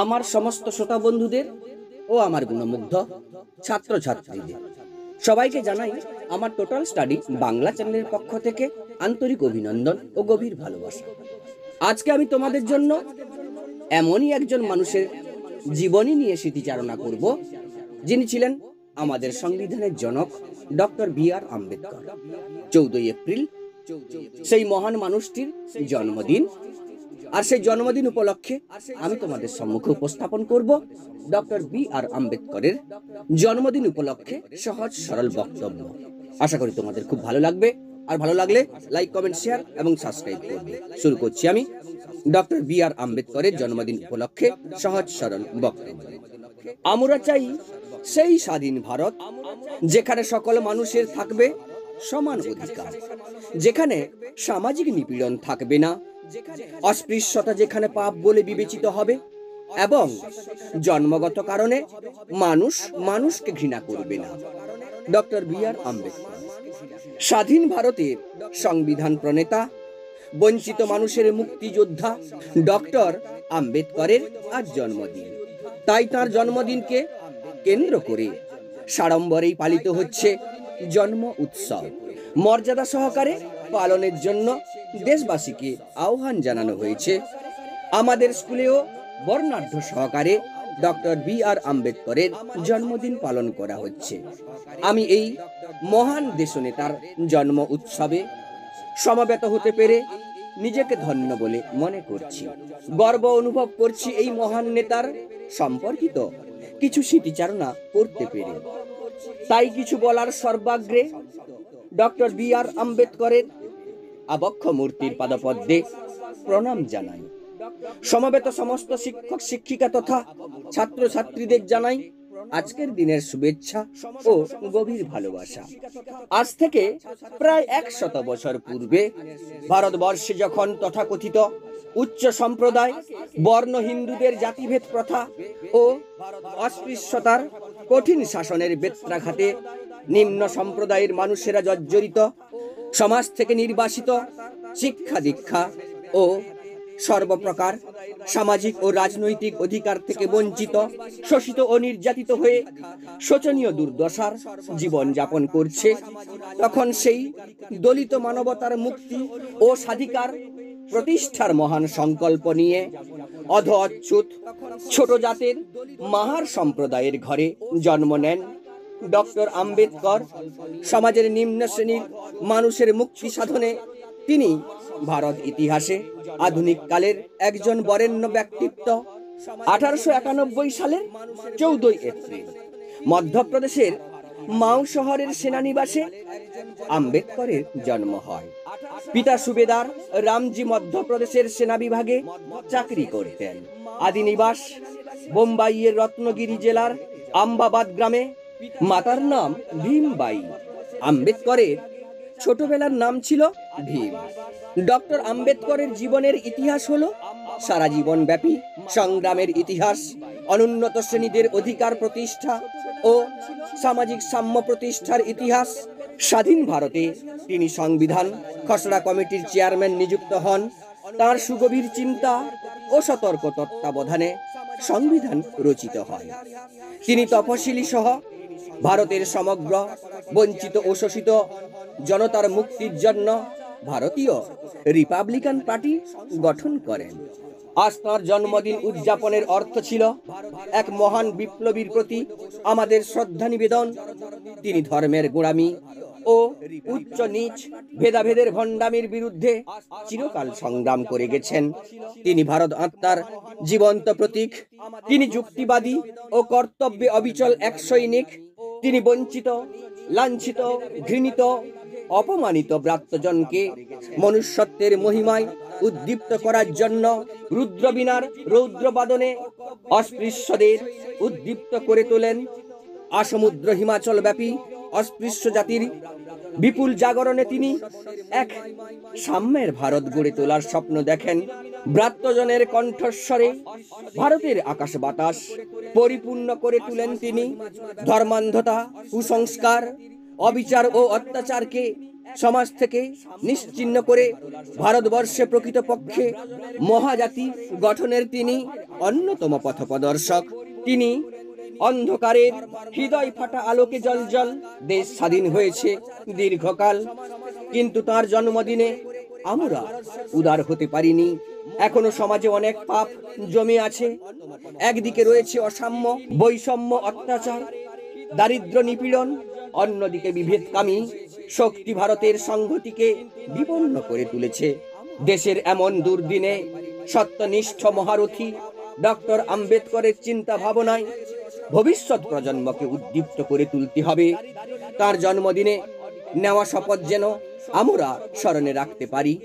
আমার সমস্ত শ্রোতা বন্ধুদের ও আমার গুণমুগ্ধ ছাত্রছাত্রীদের সবাইকে জানাই আমার টোটাল স্টাডি বাংলা চ্যানেলের পক্ষ থেকে আন্তরিক অভিনন্দন ও গভীর ভালোবাসা। আজকে আমি তোমাদের জন্য এমনই একজন মানুষের জীবনী নিয়ে স্মৃতিচারণা করব, যিনি ছিলেন আমাদের সংবিধানের জনক ডক্টর বি.আর. আম্বেদকর। 14 এপ্রিল সেই মহান মানুষটির জন্মদিন, আর সেই জন্মদিন উপলক্ষে আমি তোমাদের সম্মুখে উপস্থাপন করব ডক্টর বি.আর. আম্বেদকরের জন্মদিন উপলক্ষে সহজ সরল বক্তব্য। আশা করি তোমাদের খুব ভালো লাগবে, আর ভালো লাগলে লাইক, কমেন্ট, শেয়ার এবং সাবস্ক্রাইব করবে। শুরু করছি আমি ডক্টর বি.আর. আম্বেদকরের জন্মদিন উপলক্ষে সহজ সরল বক্তব্য। আমরা চাই সেই স্বাধীন ভারত, যেখানে সকল মানুষের থাকবে সমান অধিকার, যেখানে সামাজিক নিপীড়ন থাকবে না, অস্পৃশ্যতা যেখানে পাপ বলে বিবেচিত হবে এবং জন্মগত কারণে মানুষ মানুষকে ঘৃণা করবে না। Doctor B.R.. আম্বেদকর স্বাধীন ভারতের সংবিধান প্রণেতা, বঞ্চিত মানুষের মুক্তিযোদ্ধা ডক্টর আম্বেদকরের আজ জন্মদিন। তাই তার জন্মদিনকে কেন্দ্র করে সাড়ম্বরেই পালিত হচ্ছে জন্ম উৎসব। মর্যাদা সহকারে পালনের জন্য দেশবাসীকে আহ্বান জানানো হয়েছে। আমাদের স্কুলেও বর্ণাঢ্য সহকারে ডক্টর বি.আর. আম্বেদকরের জন্মদিন পালন করা হচ্ছে। আমি এই মহান দেশনেতার জন্ম উৎসবে সমবেত হতে পেরে নিজেকে ধন্য বলে মনে করছি। গর্ব অনুভব করছি এই মহান নেতার সম্পর্কিত কিছু স্মৃতিচারণা করতে পেরে। তাই কিছু বলার সর্বাগ্রে ডক্টর বি.আর. আম্বেদকরের আবক্ষ মূর্তির পাদপদ্মে প্রণাম জানাই। সমবেত সমস্ত শিক্ষক শিক্ষিকা তথা ছাত্রছাত্রীদের জানাই আজকের দিনের শুভেচ্ছা ও গভীর ভালোবাসা। আজ থেকে প্রায় 100 বছর পূর্বে ভারতবর্ষে যখন তথাকথিত উচ্চ সম্প্রদায় বর্ণ হিন্দুদের জাতিভেদ প্রথা ও অস্পৃশ্যতার কঠিন শাসনের বেত্রাঘাতে নিম্ন সম্প্রদায়ের মানুষেরা জর্জরিত, সমাজ থেকে নির্বাসিত, শিক্ষা দীক্ষা ও সর্বপ্রকার সামাজিক ও রাজনৈতিক অধিকার থেকে বঞ্চিত, শোষিত ও নির্যাতিত হয়ে শোচনীয় দুর্দশার জীবন যাপন করছে, তখন সেই দলিত মানবতার মুক্তি ও স্বাধিকার প্রতিষ্ঠার মহান সংকল্প নিয়ে অচ্যুত ছোট জাতের মাহার সম্প্রদায়ের ঘরে জন্ম নেন ডক্টর আম্বেদকর। সমাজের নিম্ন শ্রেণীর মানুষের মুক্তি সাধনে তিনি ভারত ইতিহাসে আধুনিক কালের একজন বরেণ্য ব্যক্তিত্ব। 1891 সালের 14 এপ্রিল মধ্যপ্রদেশের মাও শহরের সেনানিবাসে আম্বেদকরের জন্ম হয়। পিতা সুবেদার রামজি মধ্যপ্রদেশের সেনা বিভাগে চাকরি করতেন। আদি নিবাস বোম্বাইয়ের রত্নগিরি জেলার আম্বাবাদ গ্রামে। মাতার নাম ভীমবাই। আম্বেদকরের ছোটবেলার নাম ছিল ভীম। ডক্টর আম্বেদকরের জীবনের ইতিহাস হলো সারা জীবন ব্যাপী সংগ্রামের ইতিহাস, অনুন্নত শ্রেণীদের অধিকার প্রতিষ্ঠা ও সামাজিক সাম্য প্রতিষ্ঠার ইতিহাস। স্বাধীন ভারতে তিনি সংবিধান খসড়া কমিটির চেয়ারম্যান নিযুক্ত হন। তার সুগভীর চিন্তা ও সতর্ক তত্ত্বাবধানে সংবিধান রচিত হয়। তিনি তপশিলি সহ ভারতের সমগ্র বঞ্চিত ও শোষিত জনতার মুক্তির জন্য ভারতীয় রিপাবলিকান পার্টি গঠন করেন। আজ তাঁর জন্মদিন উদযাপনের অর্থ ছিল এক মহান বিপ্লবীর প্রতি আমাদের শ্রদ্ধা নিবেদন। তিনি ধর্মের গোঁড়ামি ও উচ্চ নিচ ভেদাভেদের ভণ্ডামির বিরুদ্ধে চিরকাল সংগ্রাম করে গেছেন। তিনি ভারত আত্মার জীবন্ত প্রতীক। তিনি যুক্তিবাদী ও কর্তব্যে অবিচল এক সৈনিক। তিনি বঞ্চিত, লাঞ্ছিত, ঘৃণিত, অপমানিত ব্রাত্যজনকে মনুষ্যত্বের মহিমায় উদ্দীপ্ত করার জন্য রুদ্রবীণার রৌদ্রবাদনে অস্পৃশ্যদের উদ্দীপ্ত করে তোলেন। আসমুদ্র হিমাচল ব্যাপী অস্পৃশ্য জাতির বিপুল জাগরণে তিনি এক সাম্যের ভারত গড়ে তোলার স্বপ্ন দেখেন। ব্রাত্যজনের কণ্ঠস্বরে ভারতের আকাশ বাতাস পরিপূর্ণ করে তুলেন তিনি। ধর্মান্ধতা, কুসংস্কার, অবিচার ও অত্যাচারকে সমাজ থেকে নিশ্চিহ্ন করে ভারতবর্ষে প্রকৃতপক্ষে মহাজাতি গঠনের তিনি অন্যতম পথপ্রদর্শক। তিনি অন্ধকারের হৃদয় ফাটা আলোকে জ্বলজ্বল। দেশ স্বাধীন হয়েছে দীর্ঘকাল, কিন্তু তার জন্মদিনে আমরা উদার হতে পারিনি। এখনো সমাজে অনেক পাপ জমে আছে। একদিকে রয়েছে অসাম্য, বৈষম্য, অত্যাচার, দারিদ্র, নিপীড়ন, অন্যদিকে বিভেদকামী শক্তি ভারতের সংহতিকে বিপন্ন করে তুলেছে। দেশের এমন দুর্দিনে সত্যনিষ্ঠ মহারথী ডক্টর আম্বেদকরের চিন্তা ভাবনায় ভবিষ্যৎ প্রজন্মকে উদ্দীপ্ত করে তুলতে হবে। তার জন্মদিনে নেওয়া শপথ যেন আমরা স্মরণে রাখতে পারি।